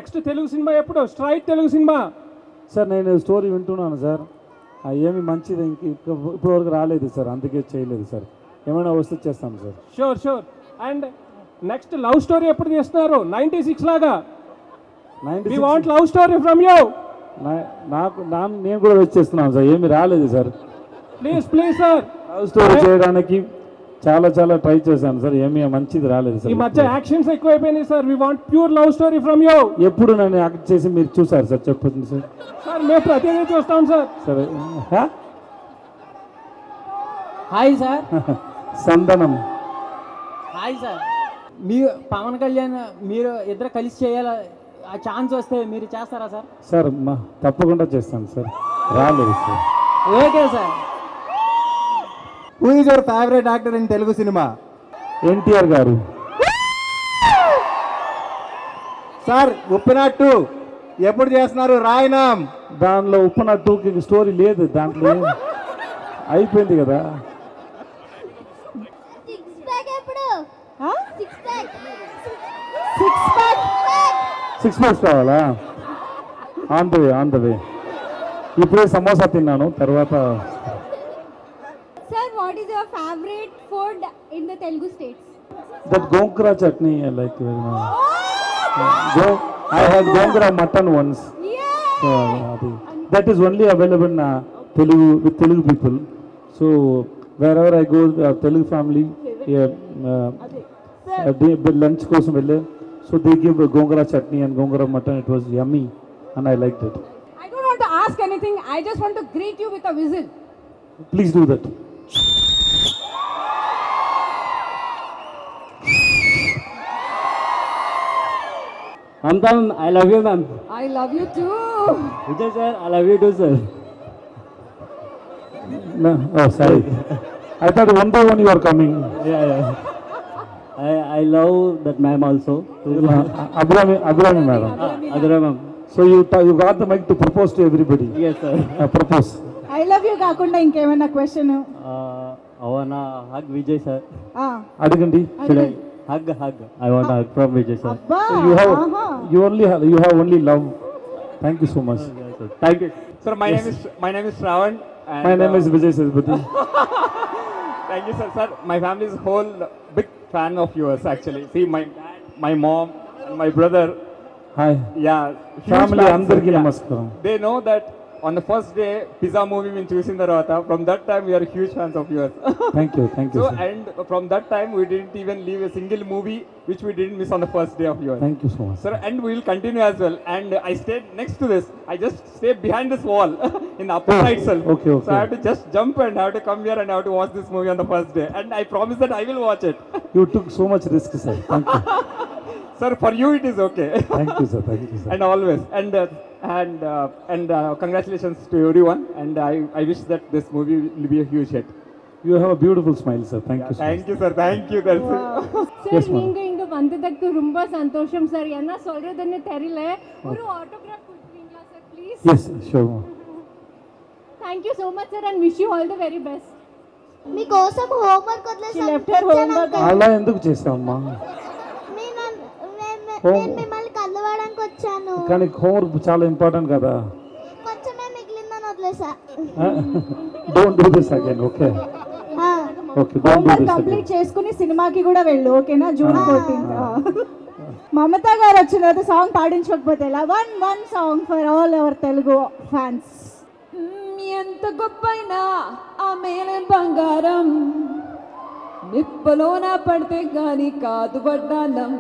Next Telugu cinema ఎప్పుడు? Straight Telugu cinema. Sir నేను story వింటున్నాను సార్, ఏమి మంచిది ఇప్పుడు వరకు రాలేదు సార్, అందుకే చేయలేదు సార్. ఏమైనా వస్తే చేస్తాను sir. Sure sure. And next love story ఎప్పుడు చేస్తున్నారు? 96 లాగా. We want love story from you. నేను కూడా వెయిట్ చేస్తున్నాను సార్, ఏమి రాలేదు sir. Please please sir. Love story చేయడానికి చాలా చాలా ట్రై చేశాను సార్, ఏమీ మంచిది రాలేదు సార్. ఈ మధ్య యాక్షన్స్ ఎక్కువైపోయినాయి sir. We want pure love story from you. ఎప్పుడు నన్ను యాక్ట్ చేసి మీరు చూసారు సార్? చెప్పండి సార్. సార్ మేము ప్రతిదీ చూస్తాం సార్. సరే. Hi sir. సందనం. Hi sir. మీరు పవన్ కళ్యాణ్ మీరు ఇద్దరు కలిసి చేయాల ఆ ఛాన్స్ వస్తే మీరు చేస్తారా సార్? సార్ తప్పకుండా చేస్తాను సార్, రాలేదు sir. Okay sir. Who is your favourite actor in Telugu cinema? NTR గారు. సార్ ఉప్పినట్టు ఎప్పుడు చేస్తున్నారు? రాయనాం. దానిలో ఉప్పనట్టుకి స్టోరీ లేదు, దాంట్లో అయిపోయింది కదా. సిక్స్ ప్యాక్స్ కావాలా? On the way. ఇప్పుడే సమోసా తిన్నాను, తర్వాత. Sir, what is your favorite food in the Telugu states? That gongura chutney I like very much. I had gongura mutton once. Yeah. So that is only available in Telugu with Telugu people. So wherever I go, Telugu family lunch kosam velle. So they give gongura chutney and gongura mutton. It was yummy and I liked it. I don't want to ask anything. I just want to greet you with a whistle. Please do that. Amtan, I love you, ma'am. I love you too. Vijay sir, I love you too, sir. No, oh sorry. I thought one by one you are coming. Yeah. I love that ma'am also. Abhrami madam. Adura ma'am. So you got the mic to propose to everybody. Yes, sir. Propose. I love you కాకుండా ఇంకేమైనా question? I wanna hug Vijay sir. అడగండి. Should I hug? I want a hug from Vijay sir. So you have only love. Thank you so much. Yes, sir. Thank you. Sir, my name is Shravan. And, my name is Vijay Sesbati. Thank you, sir. Sir, my family is whole big fan of yours actually. See, my dad, my mom, and my brother. Hi. Yeah. Family andarki namaskaram. They know that on the first day Pizza movie we choosing Tarvata. From that time we are huge fans of yours. Thank you. So Sir. and from that time we didn't even leave a single movie which we didn't miss on the first day of yours. Thank you so much. Sir, and we will continue as well. And I stayed next to this. I just stayed behind this wall in the upper right itself. Okay. So I have to just jump and I have to come here and I have to watch this movie on the first day. And I promise that I will watch it. You took so much risk, sir. Thank you. Sir, for you it is okay. Thank you, sir. And always. And congratulations to everyone. And I wish that this movie will be a huge hit. You have a beautiful smile, sir. Thank you so much. Thank you, sir. Thank you. That's it. Sir Yes, ma'am. நீங்க இங்க வந்ததுக்கு ரொம்ப சந்தோஷம் sir. என்ன சொல்றதுன்னு தெரியல. ஒரு autograph கொடுப்பீங்களா sir please? Yes, sure. Thank you so much sir and wish you all the very best. మీకోసం homework She left her homework. అలా ఎందుకు చేసావమ్మా? నేను మిమ్మల్ని కలవడానికి వచ్చాను. కానీ హోంవర్క్ చాలా ఇంపార్టెంట్ కదా. కొంచెమే మిగిలిందని వదిలేసా. Don't do this again, okay? Okay, don't do this complete again. చేసుకుని సినిమాకి కూడా వెళ్ళు, ఓకేనా? June 14th. మమతా గారు వచ్చిన తర్వాత సాంగ్ పాడించకపోతే ఎలా? One song for all our Telugu fans. ఎంత గొప్పైనా ఆ మేలే బంగారం, నిప్పులోన పడితే గాని కాదు వడ్డానం.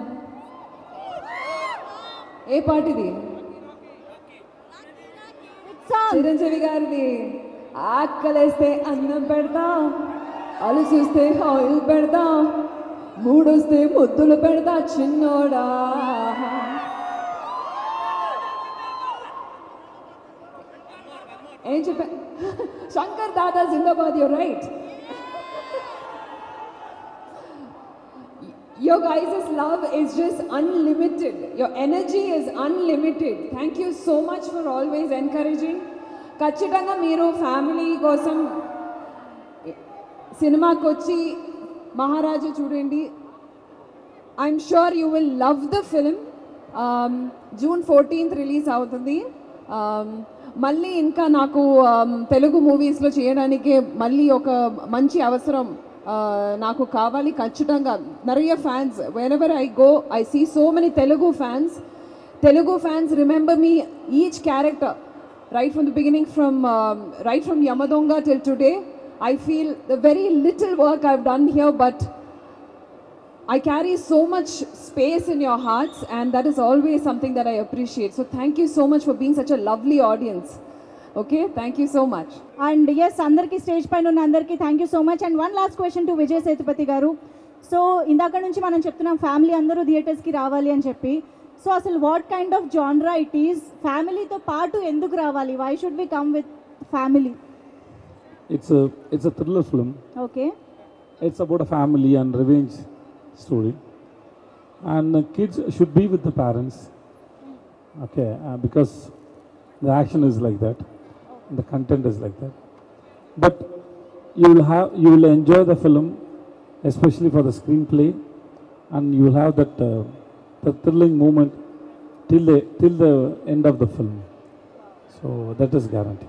ఏ పాటిది? చిరంజీవి గారిది. ఆకలేస్తే అన్నం పెడతాం, అలుసూస్తే ఆయిల్ పెడతాం, మూడొస్తే ముద్దులు పెడతా చిన్నోడా. ఏం చెప్పా? Shankar Dada Zindabad. You're right. Your guys' love is just unlimited. Your energy is unlimited. Thank you so much for always encouraging. ఖచ్చితంగా మీరు ఫ్యామిలీ కోసం సినిమాకి వచ్చి మహారాజా చూడండి. I'm sure you will love the film. June 14th release అవుతుంది. మళ్ళీ ఇంకా నాకు తెలుగు మూవీస్లో చేయడానికి మళ్ళీ ఒక మంచి అవసరం నాకు కావాలి ఖచ్చితంగా. நிறைய fans, whenever I go I see so many Telugu fans remember me, each character right from the beginning, right from Yamadonga till today. I feel the very little work I've done here, but I carry so much space in your hearts, and that is always something that I appreciate. So thank you so much for being such a lovely audience. Okay, thank you so much. And yes, అందరికీ stage పైన ఉన్న అందరికీ thank you so much. And one last question to Vijay Sethupathi garu. So ఇందాక నుంచి మనం చెప్తున్నాం family అందరూ థియేటర్స్కి రావాలి అని చెప్పి. సో అసలు what kind of genre it is? ఫ్యామిలీతో పాటు ఎందుకు రావాలి? Why should we come with family? It's a thriller film. Okay. It's about a family and revenge story, and kids should be with the parents. Okay, because the action is like that, and the content is like that. But you will enjoy the film, especially for the screenplay, and you will have that the thrilling moment till the end of the film. So that is guaranteed.